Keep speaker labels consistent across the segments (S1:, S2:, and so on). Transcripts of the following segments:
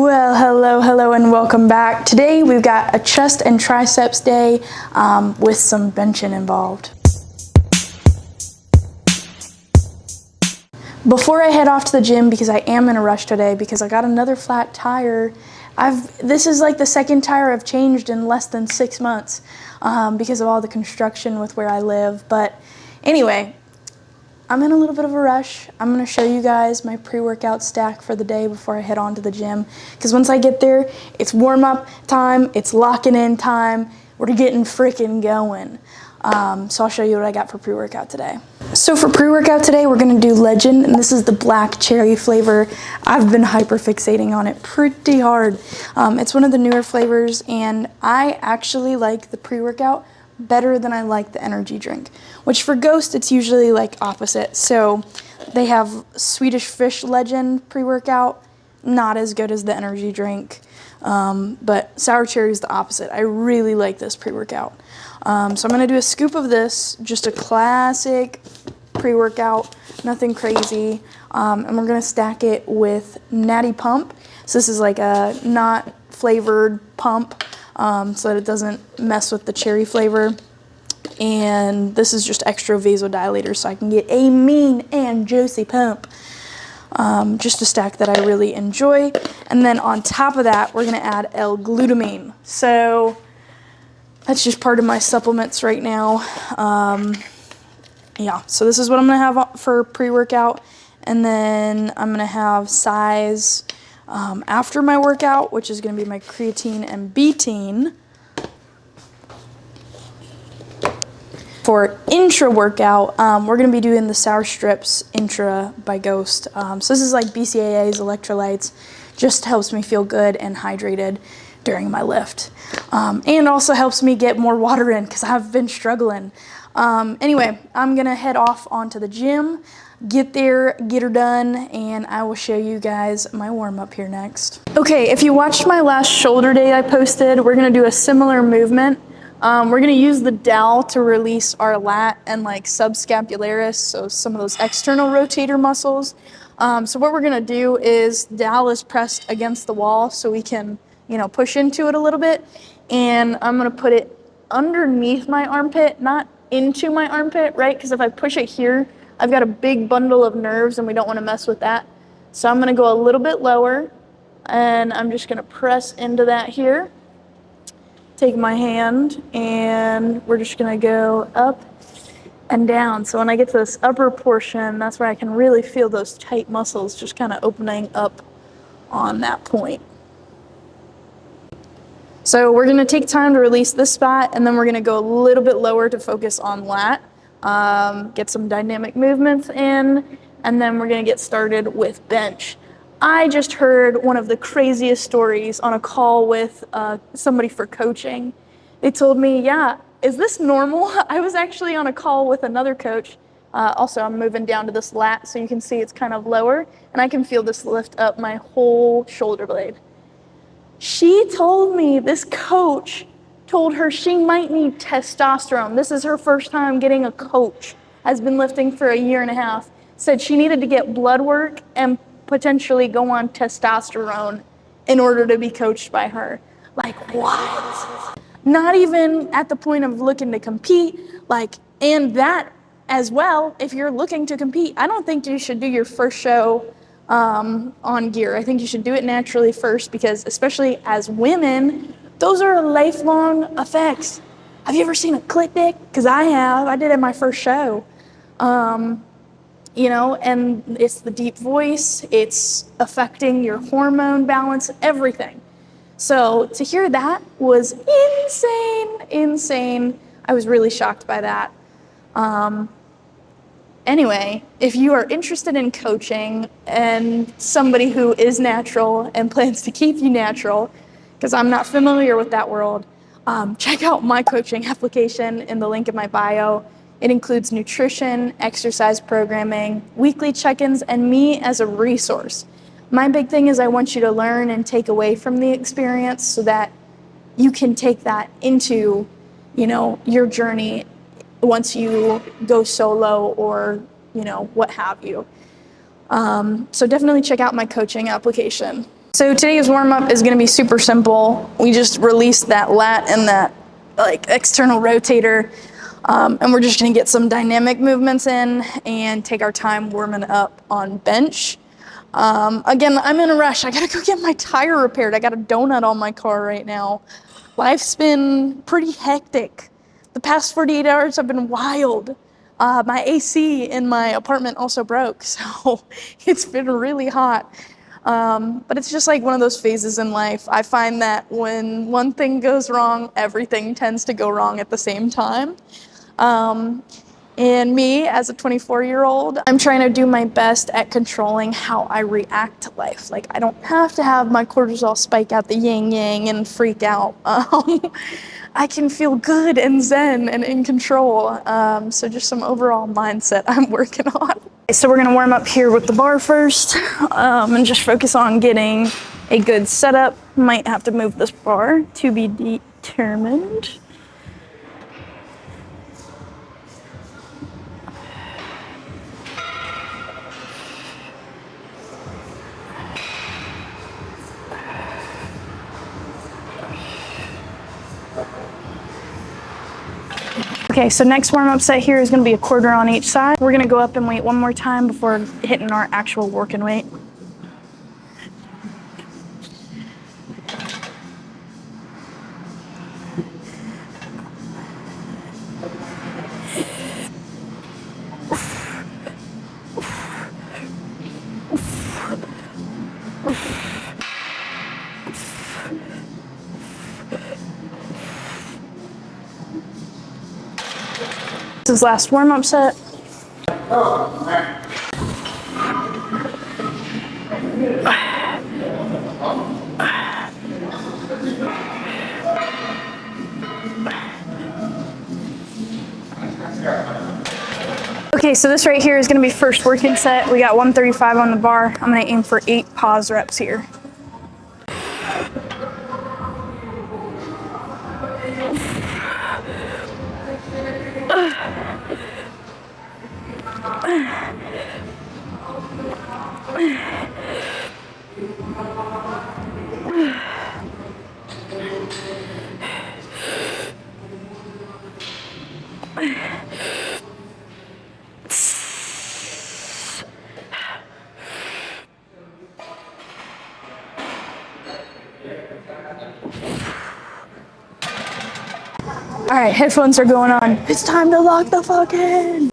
S1: Well, hello, and welcome back. Today we've got a chest and triceps day with some benching involved. Before I head off to the gym, because I am in a rush today because I got another flat tire. This is like the second tire I've changed in less than 6 months because of all the construction with where I live. But anyway, I'm in a little bit of a rush. I'm gonna show you guys my pre-workout stack for the day before I head on to the gym. Because once I get there, it's warm-up time, it's locking in time, we're getting freaking going. So I'll show you what I got for pre-workout today. So for pre-workout today, we're gonna do Legend, and this is the black cherry flavor. I've been hyper fixating on it pretty hard. It's one of the newer flavors, and I actually like the pre-workout better than I like the energy drink, which for Ghost, it's usually like opposite. So they have Swedish Fish Legend pre-workout, not as good as the energy drink, but Sour Cherry is the opposite. I really like this pre-workout. So I'm gonna do a scoop of this, just a classic pre-workout, nothing crazy, and we're gonna stack it with Natty Pump. So this is like a not flavored pump, so that it doesn't mess with the cherry flavor. And this is just extra vasodilator, so I can get a mean and juicy pump. Just a stack that I really enjoy. And then on top of that, we're gonna add L-glutamine. So that's just part of my supplements right now. Yeah, so this is what I'm gonna have for pre-workout. And then I'm gonna have Size after my workout, which is going to be my creatine and betaine. For intra-workout, we're going to be doing the Sour Strips Intra by Ghost. So this is like BCAAs, electrolytes, just helps me feel good and hydrated during my lift. And also helps me get more water in because I've been struggling. Anyway, I'm going to head off onto the gym. Get there, get her done, and I will show you guys my warm-up here next. Okay, if you watched my last shoulder day I posted, we're gonna do a similar movement. We're gonna use the dowel to release our lat and like subscapularis, so some of those external rotator muscles. So what we're gonna do is dowel is pressed against the wall so we can, push into it a little bit. And I'm gonna put it underneath my armpit, not into my armpit, right? Because if I push it here, I've got a big bundle of nerves and we don't want to mess with that. So I'm going to go a little bit lower and I'm just going to press into that here. Take my hand and we're just going to go up and down. So when I get to this upper portion, that's where I can really feel those tight muscles just kind of opening up on that point. So we're going to take time to release this spot and then we're going to go a little bit lower to focus on lat. Get some dynamic movements in, and then we're gonna get started with bench. I just heard one of the craziest stories on a call with somebody for coaching. They told me, yeah, is this normal? I was actually on a call with another coach. Also, I'm moving down to this lat so you can see it's kind of lower, and I can feel this lift up my whole shoulder blade. She told me, this coach told her she might need testosterone. This is her first time getting a coach, has been lifting for a year and a half. Said she needed to get blood work and potentially go on testosterone in order to be coached by her. Like, what? Not even at the point of looking to compete, and that as well, if you're looking to compete, I don't think you should do your first show on gear. I think you should do it naturally first because especially as women, those are lifelong effects. Have you ever seen a clit dick? Because I have. I did it at my first show. And it's the deep voice. It's affecting your hormone balance, everything. So to hear that was insane. I was really shocked by that. Anyway, if you are interested in coaching and somebody who is natural and plans to keep you natural, because I'm not familiar with that world, check out my coaching application in the link in my bio. It includes nutrition, exercise programming, weekly check-ins, and me as a resource. My big thing is I want you to learn and take away from the experience so that you can take that into, your journey once you go solo or, what have you. So definitely check out my coaching application. So today's warm-up is going to be super simple. We just released that lat and that like external rotator, and we're just going to get some dynamic movements in and take our time warming up on bench. Again, I'm in a rush. I gotta go get my tire repaired. I got a donut on my car right now. Life's been pretty hectic. The past 48 hours have been wild. My AC in my apartment also broke, so it's been really hot. But it's just like one of those phases in life. I find that when one thing goes wrong, everything tends to go wrong at the same time. And me, as a 24-year-old, I'm trying to do my best at controlling how I react to life. Like, I don't have to have my cortisol spike out the yin-yang and freak out. I can feel good and zen and in control. So just some overall mindset I'm working on. So we're gonna warm up here with the bar first, and just focus on getting a good setup. Might have to move this bar to be determined. Okay, so next warm-up set here is gonna be a quarter on each side. We're gonna go up and wait one more time before hitting our actual working weight. This is last warm-up set. Okay, so this right here is gonna be first working set. We got 135 on the bar. I'm gonna aim for 8 pause reps here. All right, headphones are going on. It's time to lock the fuck in.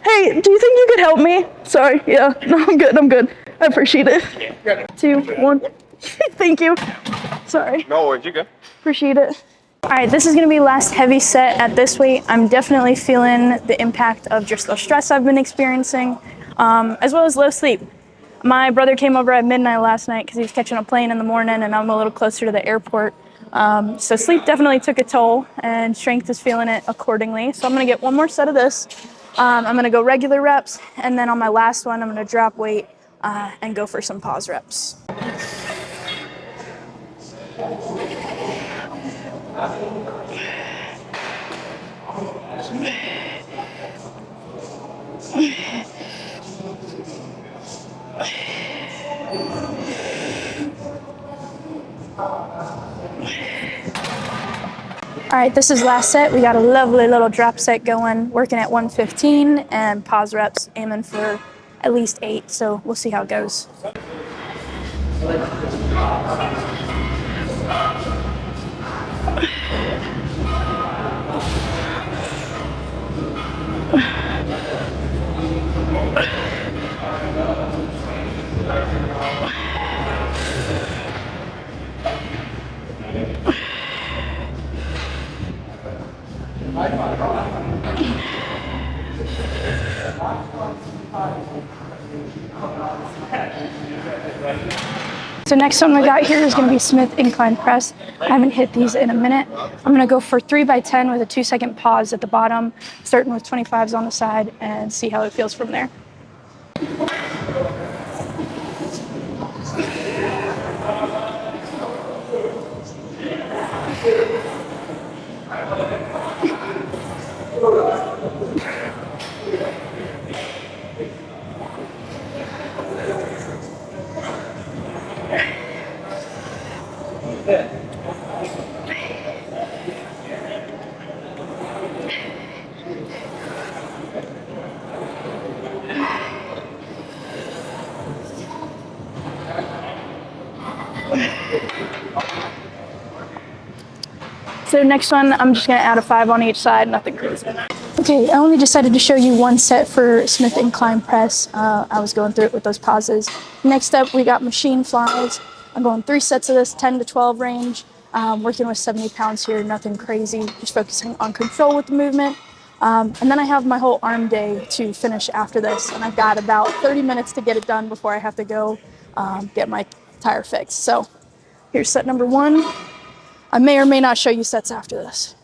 S1: Hey, do you think you could help me? Sorry, yeah, no, I'm good. I appreciate it. 2, 1. Thank you. Sorry.
S2: No worries, you good.
S1: Appreciate it. All right, this is gonna be last heavy set at this weight. I'm definitely feeling the impact of just the stress I've been experiencing, as well as low sleep. My brother came over at midnight last night because he was catching a plane in the morning and I'm a little closer to the airport. So sleep definitely took a toll and strength is feeling it accordingly. So I'm gonna get one more set of this. I'm gonna go regular reps, and then on my last one, I'm gonna drop weight and go for some pause reps. All right, this is last set. We got a lovely little drop set going, working at 115 and pause reps, aiming for at least 8. So we'll see how it goes. So next one we got here is going to be Smith Incline Press. I haven't hit these in a minute. I'm going to go for 3 by 10 with a 2-second pause at the bottom, starting with 25s on the side, and see how it feels from there. So next one, I'm just going to add a 5 on each side, nothing crazy. Okay, I only decided to show you one set for Smith Incline Press. I was going through it with those pauses. Next up, we got machine flies. I'm going 3 sets of this, 10 to 12 range. Working with 70 pounds here, nothing crazy, just focusing on control with the movement. And then I have my whole arm day to finish after this, and I've got about 30 minutes to get it done before I have to go get my tire fixed. So here's set number 1. I may or may not show you sets after this.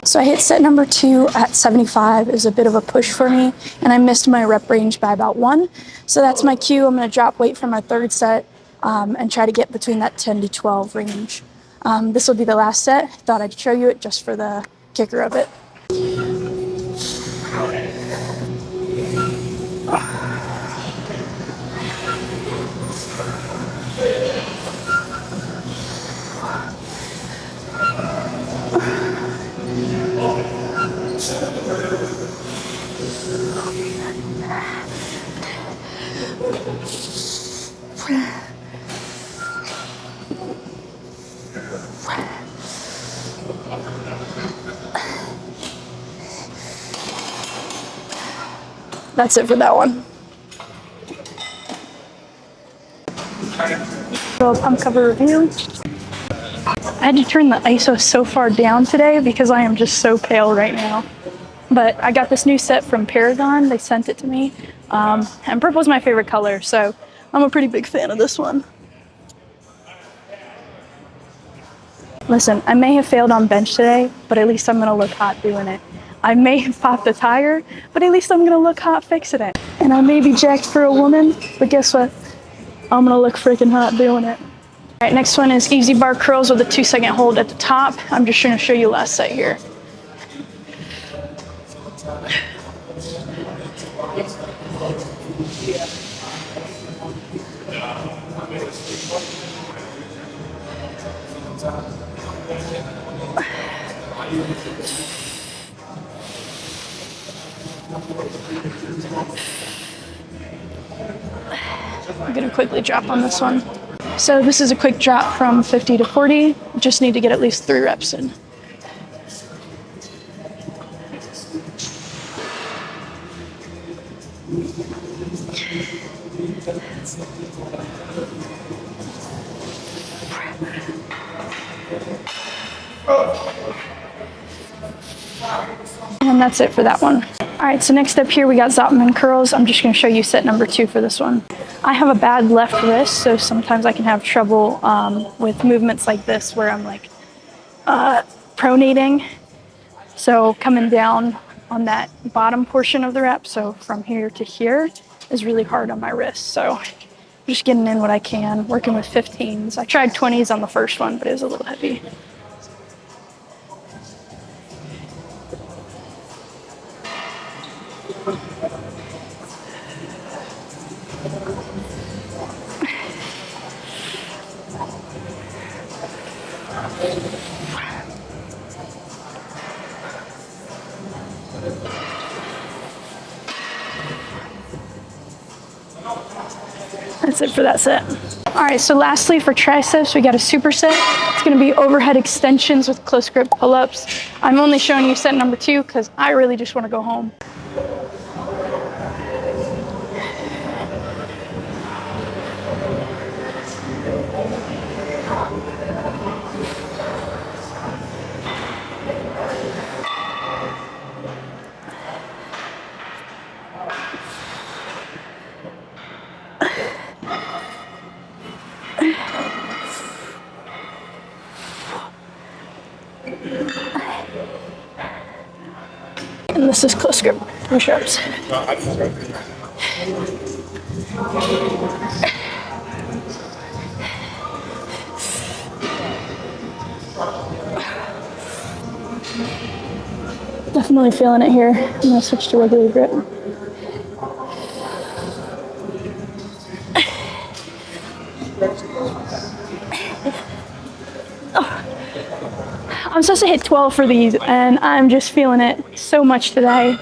S1: So I hit set number 2 at 75. It was a bit of a push for me, and I missed my rep range by about 1. So that's my cue. I'm going to drop weight for my 3rd set and try to get between that 10 to 12 range. This will be the last set. Thought I'd show you it just for the kicker of it. That's it for that one. So pump cover review. I had to turn the ISO so far down today because I am just so pale right now. But I got this new set from Paragon. They sent it to me. And purple is my favorite color, so I'm a pretty big fan of this one. Listen, I may have failed on bench today, but at least I'm going to look hot doing it. I may have popped a tire, but at least I'm going to look hot fixing it. And I may be jacked for a woman, but guess what? I'm going to look freaking hot doing it. All right, next one is easy bar curls with a 2-second hold at the top. I'm just going to show you last set here. I'm going to quickly drop on this one. So this is a quick drop from 50 to 40. Just need to get at least 3 reps in. And that's it for that one. All right, so next up here we got Zopman curls. I'm just going to show you set number 2 for this one. I have a bad left wrist, so sometimes I can have trouble with movements like this where I'm like pronating. So coming down on that bottom portion of the rep, so from here to here, is really hard on my wrist. So I'm just getting in what I can, working with 15s. I tried 20s on the first one, but it was a little heavy. That's it for that set. All right, so lastly for triceps, we got a superset. It's gonna be overhead extensions with close grip pull-ups. I'm only showing you set number 2 because I really just wanna go home. And this is close grip push-ups. Definitely feeling it here. I'm gonna switch to regular grip. I'm supposed to hit 12 for these, and I'm just feeling it so much today.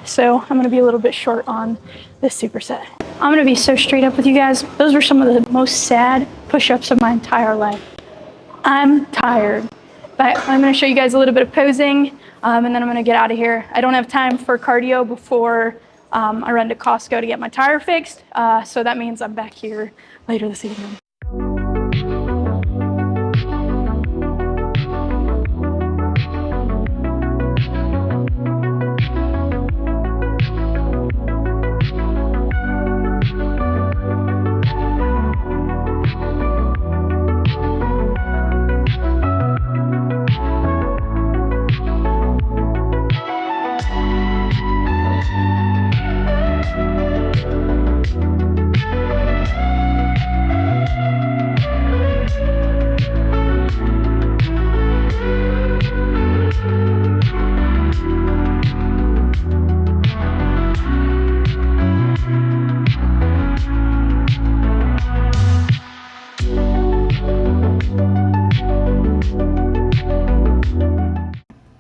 S1: So I'm gonna be a little bit short on this superset. I'm gonna be so straight up with you guys. Those were some of the most sad push-ups of my entire life. I'm tired, but I'm gonna show you guys a little bit of posing, and then I'm gonna get out of here. I don't have time for cardio before I run to Costco to get my tire fixed, so that means I'm back here later this evening.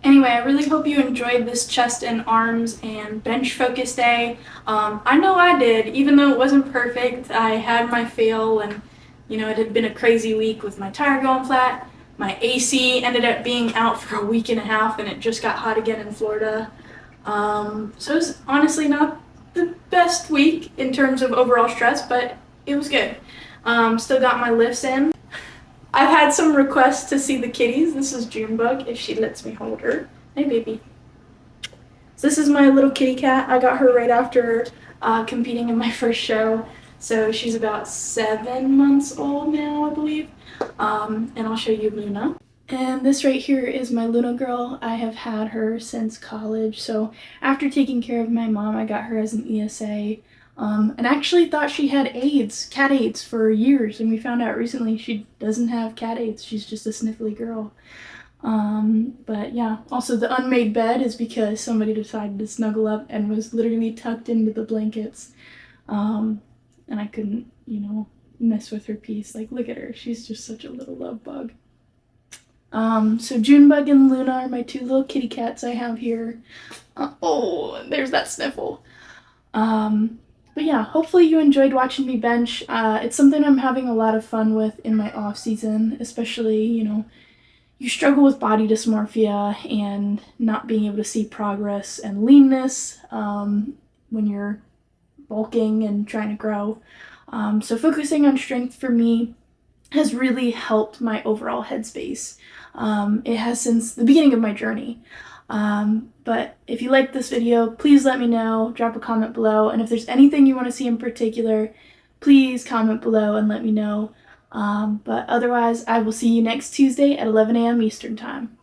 S1: Anyway, I really hope you enjoyed this chest and arms and bench focus day. I know I did, even though it wasn't perfect. I had my fail, and you know, it had been a crazy week with my tire going flat. My AC ended up being out for a week and a half, and it just got hot again in Florida. So it was honestly not the best week in terms of overall stress, but it was good. Still got my lifts in. I've had some requests to see the kitties. This is Junebug, if she lets me hold her. Hey, baby. So this is my little kitty cat. I got her right after competing in my first show. So she's about 7 months old now, I believe. And I'll show you Luna. And this right here is my Luna girl. I have had her since college. So after taking care of my mom, I got her as an ESA. And actually thought she had AIDS, cat AIDS, for years, and we found out recently she doesn't have cat AIDS. She's just a sniffly girl. But yeah, also the unmade bed is because somebody decided to snuggle up and was literally tucked into the blankets. And I couldn't, you know, mess with her peace. Like, look at her. She's just such a little love bug. So Junebug and Luna are my 2 little kitty cats I have here. Oh, there's that sniffle. But yeah, hopefully you enjoyed watching me bench. It's something I'm having a lot of fun with in my off season, especially, you know, you struggle with body dysmorphia and not being able to see progress and leanness when you're bulking and trying to grow. So focusing on strength for me has really helped my overall headspace. It has since the beginning of my journey. But if you like this video, please let me know, drop a comment below, and if there's anything you want to see in particular, please comment below and let me know. But otherwise, I will see you next Tuesday at 11 a.m. Eastern Time.